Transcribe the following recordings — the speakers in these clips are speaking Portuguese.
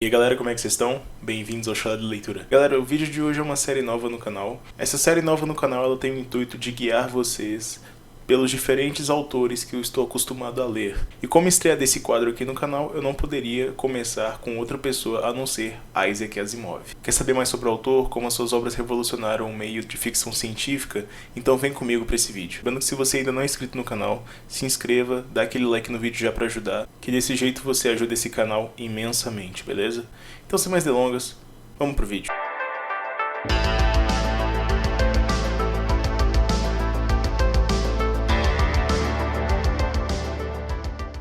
E aí galera, como é que vocês estão? Bem-vindos ao Chala de Leitura. Galera, o vídeo de hoje é uma série nova no canal. Essa série nova no canal ela tem o intuito de guiar vocês pelos diferentes autores que eu estou acostumado a ler. E como estreia desse quadro aqui no canal, eu não poderia começar com outra pessoa a não ser Isaac Asimov. Quer saber mais sobre o autor, como as suas obras revolucionaram o meio de ficção científica? Então vem comigo para esse vídeo. Lembrando que se você ainda não é inscrito no canal, se inscreva, dá aquele like no vídeo já para ajudar, que desse jeito você ajuda esse canal imensamente, beleza? Então sem mais delongas, vamos pro vídeo.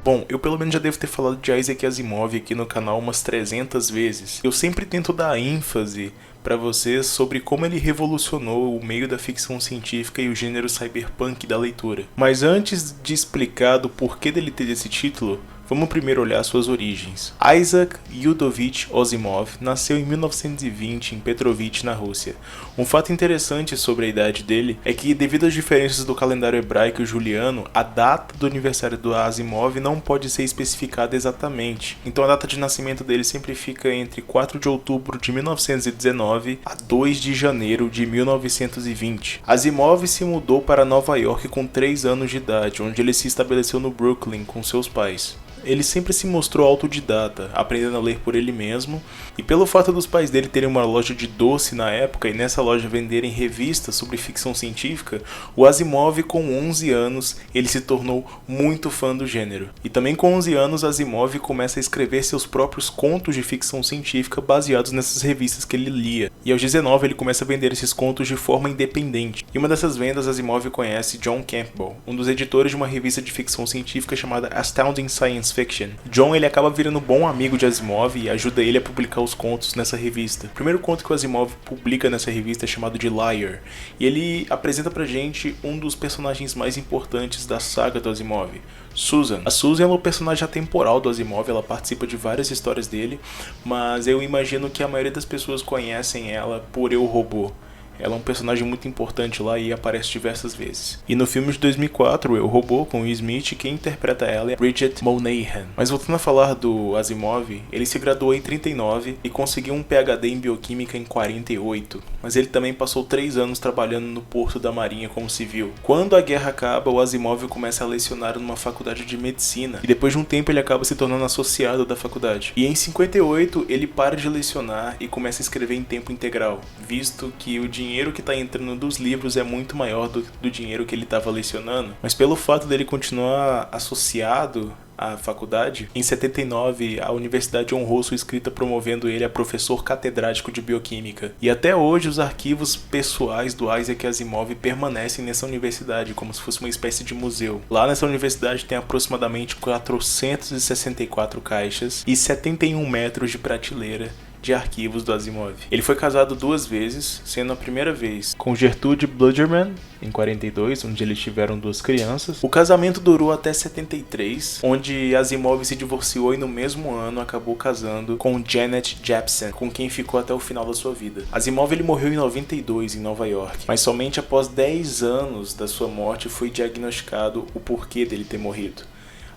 Bom, eu pelo menos já devo ter falado de Isaac Asimov aqui no canal umas 300 vezes. Eu sempre tento dar ênfase para vocês sobre como ele revolucionou o meio da ficção científica e o gênero cyberpunk da leitura. Mas antes de explicar do porquê dele ter esse título, vamos primeiro olhar suas origens. Isaac Yudovich Asimov nasceu em 1920 em Petrovich, na Rússia. Um fato interessante sobre a idade dele é que, devido às diferenças do calendário hebraico e juliano, a data do aniversário do Asimov não pode ser especificada exatamente. Então a data de nascimento dele sempre fica entre 4 de outubro de 1919 a 2 de janeiro de 1920. Asimov se mudou para Nova York com 3 anos de idade, onde ele se estabeleceu no Brooklyn com seus pais. Ele sempre se mostrou autodidata, aprendendo a ler por ele mesmo, e pelo fato dos pais dele terem uma loja de doce na época e nessa loja venderem revistas sobre ficção científica, o Asimov, com 11 anos, ele se tornou muito fã do gênero. E também com 11 anos, Asimov começa a escrever seus próprios contos de ficção científica baseados nessas revistas que ele lia. E aos 19 ele começa a vender esses contos de forma independente. E uma dessas vendas, Asimov conhece John Campbell, um dos editores de uma revista de ficção científica chamada Astounding Science Fiction. John ele acaba virando bom amigo de Asimov e ajuda ele a publicar os contos nessa revista. O primeiro conto que o Asimov publica nessa revista é chamado de Liar, e ele apresenta pra gente um dos personagens mais importantes da saga do Asimov, Susan. A Susan é um personagem atemporal do Asimov, ela participa de várias histórias dele, mas eu imagino que a maioria das pessoas conhecem ela por Eu, Robô. Ela é um personagem muito importante lá e aparece diversas vezes. E no filme de 2004, Eu, Robô, com Will Smith, quem interpreta ela é Bridget Moynahan. Mas voltando a falar do Asimov, ele se graduou em 39 e conseguiu um PhD em Bioquímica em 48. Mas ele também passou 3 anos trabalhando no Porto da Marinha como civil. Quando a guerra acaba, o Asimov começa a lecionar numa faculdade de medicina. E depois de um tempo ele acaba se tornando associado da faculdade. E em 58 ele para de lecionar e começa a escrever em tempo integral, visto que o dinheiro que está entrando dos livros é muito maior do dinheiro que ele estava lecionando. Mas pelo fato dele continuar associado à faculdade, em 79 a universidade honrou sua escrita promovendo ele a professor catedrático de bioquímica. E até hoje os arquivos pessoais do Isaac Asimov permanecem nessa universidade, como se fosse uma espécie de museu. Lá nessa universidade tem aproximadamente 464 caixas e 71 metros de prateleira de arquivos do Asimov. Ele foi casado 2 vezes, sendo a primeira vez com Gertrude Blugerman, em 42, onde eles tiveram 2 crianças. O casamento durou até 73, onde Asimov se divorciou e no mesmo ano acabou casando com Janet Jepsen, com quem ficou até o final da sua vida. Asimov ele morreu em 92 em Nova York, mas somente após 10 anos da sua morte foi diagnosticado o porquê dele ter morrido.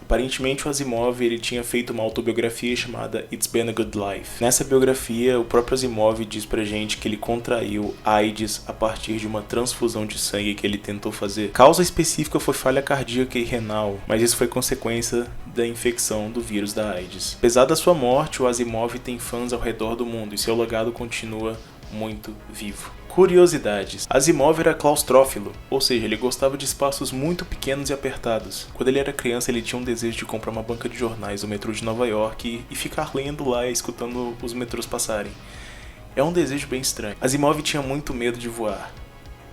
Aparentemente o Asimov ele tinha feito uma autobiografia chamada It's Been a Good Life. Nessa biografia, o próprio Asimov diz pra gente que ele contraiu AIDS a partir de uma transfusão de sangue que ele tentou fazer. A causa específica foi falha cardíaca e renal, mas isso foi consequência da infecção do vírus da AIDS. Apesar da sua morte, o Asimov tem fãs ao redor do mundo e seu legado continua muito vivo. Curiosidades. Asimov era claustrófilo, ou seja, ele gostava de espaços muito pequenos e apertados. Quando ele era criança, ele tinha um desejo de comprar uma banca de jornais no metrô de Nova York e ficar lendo lá e escutando os metrôs passarem. É um desejo bem estranho. Asimov tinha muito medo de voar.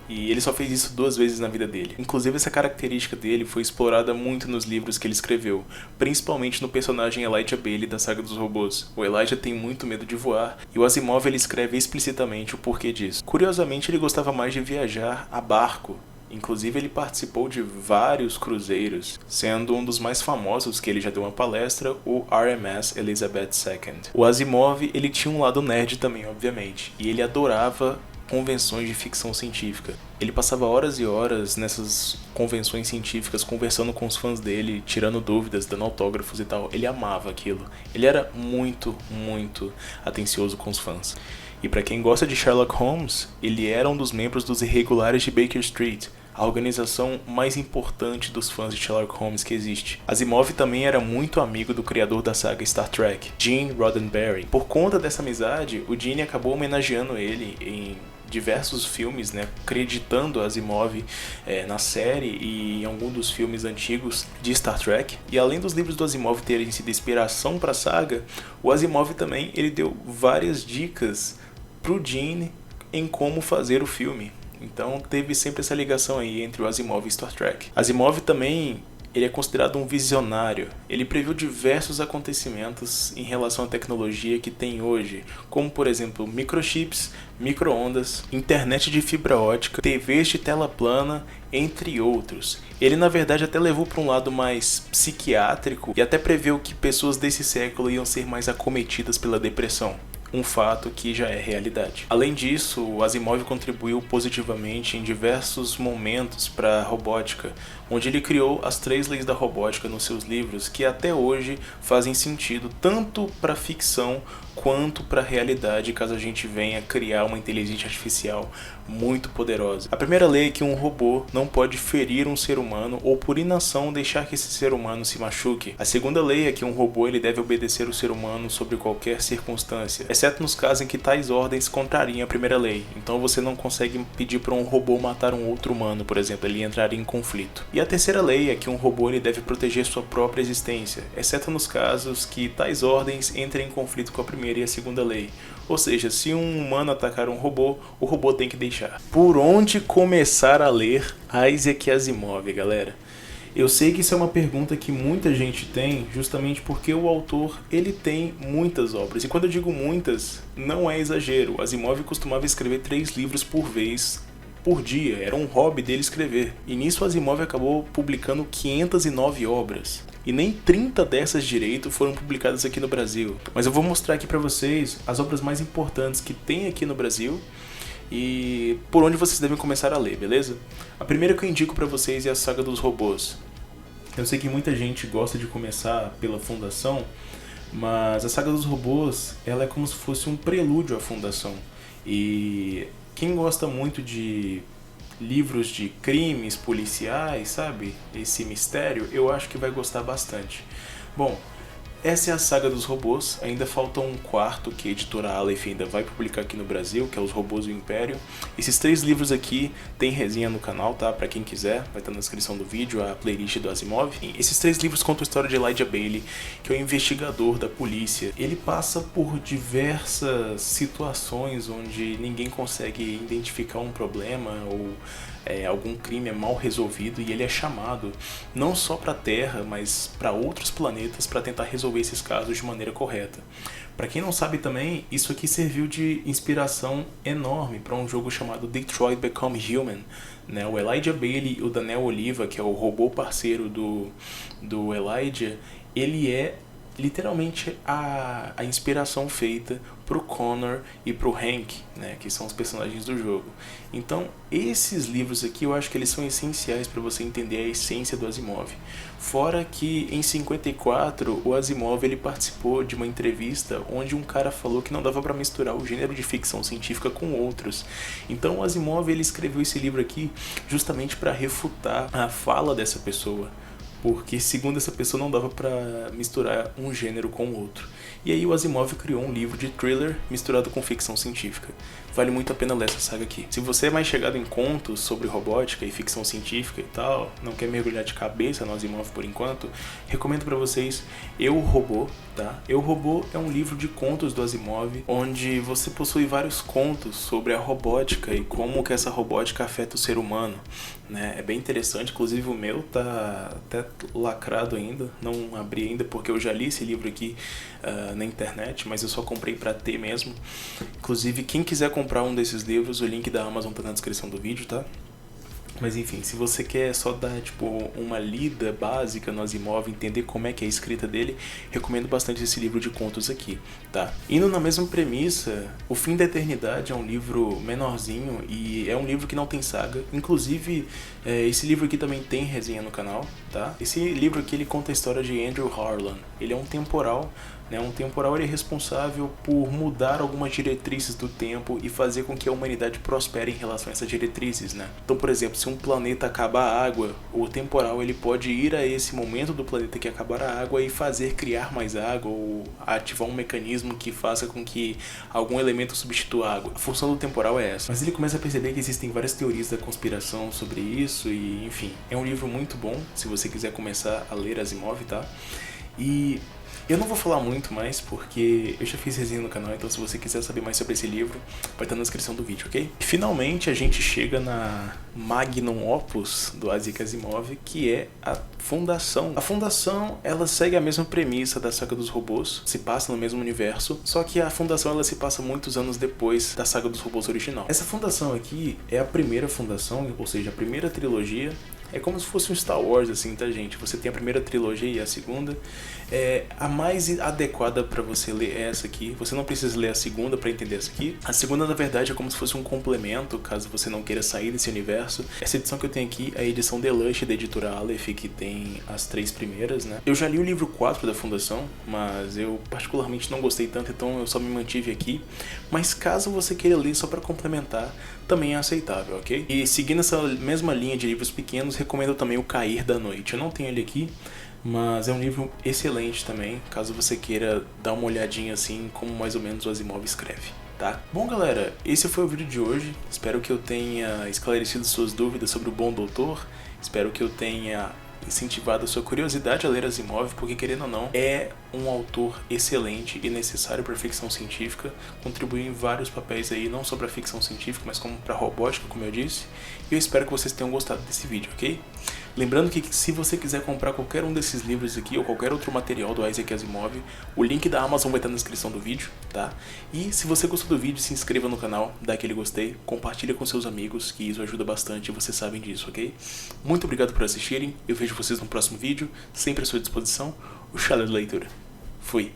E ele só fez isso 2 vezes na vida dele. Inclusive essa característica dele foi explorada muito nos livros que ele escreveu, principalmente no personagem Elijah Baley da saga dos robôs. O Elijah tem muito medo de voar e o Asimov ele escreve explicitamente o porquê disso. Curiosamente ele gostava mais de viajar a barco. Inclusive ele participou de vários cruzeiros, sendo um dos mais famosos que ele já deu uma palestra, o RMS Elizabeth II. O Asimov ele tinha um lado nerd também, obviamente, e ele adorava convenções de ficção científica. Ele passava horas e horas nessas convenções científicas conversando com os fãs dele, tirando dúvidas, dando autógrafos e tal. Ele amava aquilo. Ele era muito, muito atencioso com os fãs. E para quem gosta de Sherlock Holmes, ele era um dos membros dos Irregulares de Baker Street, a organização mais importante dos fãs de Sherlock Holmes que existe. Asimov também era muito amigo do criador da saga Star Trek, Gene Roddenberry. Por conta dessa amizade, o Gene acabou homenageando ele em diversos filmes, né, acreditando Asimov na série e em algum dos filmes antigos de Star Trek. E além dos livros do Asimov terem sido inspiração para a saga, o Asimov também ele deu várias dicas pro Gene em como fazer o filme. Então teve sempre essa ligação aí entre o Asimov e Star Trek. Asimov também ele é considerado um visionário. Ele previu diversos acontecimentos em relação à tecnologia que tem hoje, como por exemplo microchips, micro-ondas, internet de fibra ótica, TVs de tela plana, entre outros. Ele na verdade até levou para um lado mais psiquiátrico e até preveu que pessoas desse século iam ser mais acometidas pela depressão. Um fato que já é realidade. Além disso, o Asimov contribuiu positivamente em diversos momentos para a robótica, onde ele criou as 3 leis da robótica nos seus livros, que até hoje fazem sentido tanto para a ficção quanto para a realidade, caso a gente venha criar uma inteligência artificial muito poderosa. A primeira lei é que um robô não pode ferir um ser humano ou por inação deixar que esse ser humano se machuque. A segunda lei é que um robô ele deve obedecer o ser humano sobre qualquer circunstância, exceto nos casos em que tais ordens contrariem a primeira lei. Então você não consegue pedir para um robô matar um outro humano, por exemplo, ele entraria em conflito. E a terceira lei é que um robô ele deve proteger sua própria existência, exceto nos casos que tais ordens entrem em conflito com a primeira e a segunda lei. Ou seja, se um humano atacar um robô, o robô tem que deixar. Por onde começar a ler Isaac Asimov, galera? Eu sei que isso é uma pergunta que muita gente tem, justamente porque o autor ele tem muitas obras. E quando eu digo muitas, não é exagero. Asimov costumava escrever 3 livros por vez, por dia. Era um hobby dele escrever. E nisso Asimov acabou publicando 509 obras. E nem 30 dessas direito foram publicadas aqui no Brasil. Mas eu vou mostrar aqui pra vocês as obras mais importantes que tem aqui no Brasil e por onde vocês devem começar a ler, beleza? A primeira que eu indico pra vocês é a Saga dos Robôs. Eu sei que muita gente gosta de começar pela Fundação, mas a Saga dos Robôs ela é como se fosse um prelúdio à Fundação. E quem gosta muito de livros de crimes policiais, sabe? Esse mistério, eu acho que vai gostar bastante. Bom, essa é a Saga dos Robôs. Ainda falta um quarto que a editora Aleph ainda vai publicar aqui no Brasil, que é Os Robôs do Império. Esses 3 livros aqui tem resenha no canal, tá? Pra quem quiser, vai estar na descrição do vídeo, a playlist do Asimov. Esses 3 livros contam a história de Elijah Baley, que é o investigador da polícia. Ele passa por diversas situações onde ninguém consegue identificar um problema ou algum crime é mal resolvido e ele é chamado não só para a Terra, mas para outros planetas para tentar resolver esses casos de maneira correta. Para quem não sabe também, isso aqui serviu de inspiração enorme para um jogo chamado Detroit Become Human. Né? O Elijah Baley e o Daniel Oliva, que é o robô parceiro do Elijah, ele é literalmente a inspiração feita pro Connor e pro Hank, né, que são os personagens do jogo. Então, esses livros aqui eu acho que eles são essenciais para você entender a essência do Asimov. Fora que em 54 o Asimov ele participou de uma entrevista onde um cara falou que não dava para misturar o gênero de ficção científica com outros. Então, o Asimov ele escreveu esse livro aqui justamente para refutar a fala dessa pessoa. Porque, segundo essa pessoa, não dava pra misturar um gênero com o outro. E aí o Asimov criou um livro de thriller misturado com ficção científica. Vale muito a pena ler essa saga aqui. Se você é mais chegado em contos sobre robótica e ficção científica e tal, não quer mergulhar de cabeça no Asimov por enquanto, recomendo pra vocês Eu, Robô, tá? Eu, Robô é um livro de contos do Asimov, onde você possui vários contos sobre a robótica e como que essa robótica afeta o ser humano, né? É bem interessante, inclusive o meu tá até lacrado ainda, não abri ainda porque eu já li esse livro aqui na internet, mas eu só comprei pra ter mesmo. Inclusive, quem quiser comprar um desses livros, o link da Amazon tá na descrição do vídeo, tá? Mas enfim, se você quer só dar tipo uma lida básica no Asimov, entender como é que é a escrita dele, recomendo bastante esse livro de contos aqui, tá? Indo na mesma premissa, O Fim da Eternidade é um livro menorzinho e é um livro que não tem saga. Inclusive, esse livro aqui também tem resenha no canal, tá? Esse livro aqui ele conta a história de Andrew Harlan. Ele é um temporal, né? Um temporal ele é responsável por mudar algumas diretrizes do tempo e fazer com que a humanidade prospere em relação a essas diretrizes, né? Então, por exemplo, se um planeta acabar a água, o temporal ele pode ir a esse momento do planeta que acabar a água e fazer criar mais água ou ativar um mecanismo que faça com que algum elemento substitua a água. A função do temporal é essa. Mas ele começa a perceber que existem várias teorias da conspiração sobre isso e, enfim, é um livro muito bom se você quiser começar a ler Asimov, tá? E eu não vou falar muito mais porque eu já fiz resenha no canal, então se você quiser saber mais sobre esse livro, vai estar na descrição do vídeo, ok? E finalmente a gente chega na magnum opus do Isaac Asimov, que é a Fundação. A Fundação, ela segue a mesma premissa da Saga dos Robôs, se passa no mesmo universo, só que a Fundação ela se passa muitos anos depois da Saga dos Robôs original. Essa Fundação aqui é a primeira Fundação, ou seja, a primeira trilogia. É como se fosse um Star Wars, assim, tá, gente? Você tem a primeira trilogia e a segunda. A mais adequada pra você ler é essa aqui. Você não precisa ler a segunda pra entender essa aqui. A segunda, na verdade, é como se fosse um complemento, caso você não queira sair desse universo. Essa edição que eu tenho aqui é a edição Deluxe da editora Aleph, que tem as 3 primeiras, né? Eu já li o livro 4 da Fundação, mas eu particularmente não gostei tanto, então eu só me mantive aqui. Mas caso você queira ler só pra complementar, também é aceitável, ok? E seguindo essa mesma linha de livros pequenos, recomendo também O Cair da Noite. Eu não tenho ele aqui, mas é um livro excelente também, caso você queira dar uma olhadinha assim como mais ou menos o Asimov escreve, tá? Bom, galera, esse foi o vídeo de hoje. Espero que eu tenha esclarecido suas dúvidas sobre o Bom Doutor. Espero que eu tenha incentivado a sua curiosidade a ler Asimov, porque querendo ou não, é um autor excelente e necessário para a ficção científica, contribuiu em vários papéis aí, não só para a ficção científica, mas como para a robótica, como eu disse, e eu espero que vocês tenham gostado desse vídeo, ok? Lembrando que se você quiser comprar qualquer um desses livros aqui ou qualquer outro material do Isaac Asimov, o link da Amazon vai estar na descrição do vídeo, tá? E se você gostou do vídeo, se inscreva no canal, dá aquele gostei, compartilha com seus amigos, que isso ajuda bastante e vocês sabem disso, ok? Muito obrigado por assistirem, eu vejo vocês no próximo vídeo, sempre à sua disposição, o Chalé do Leitura. Fui!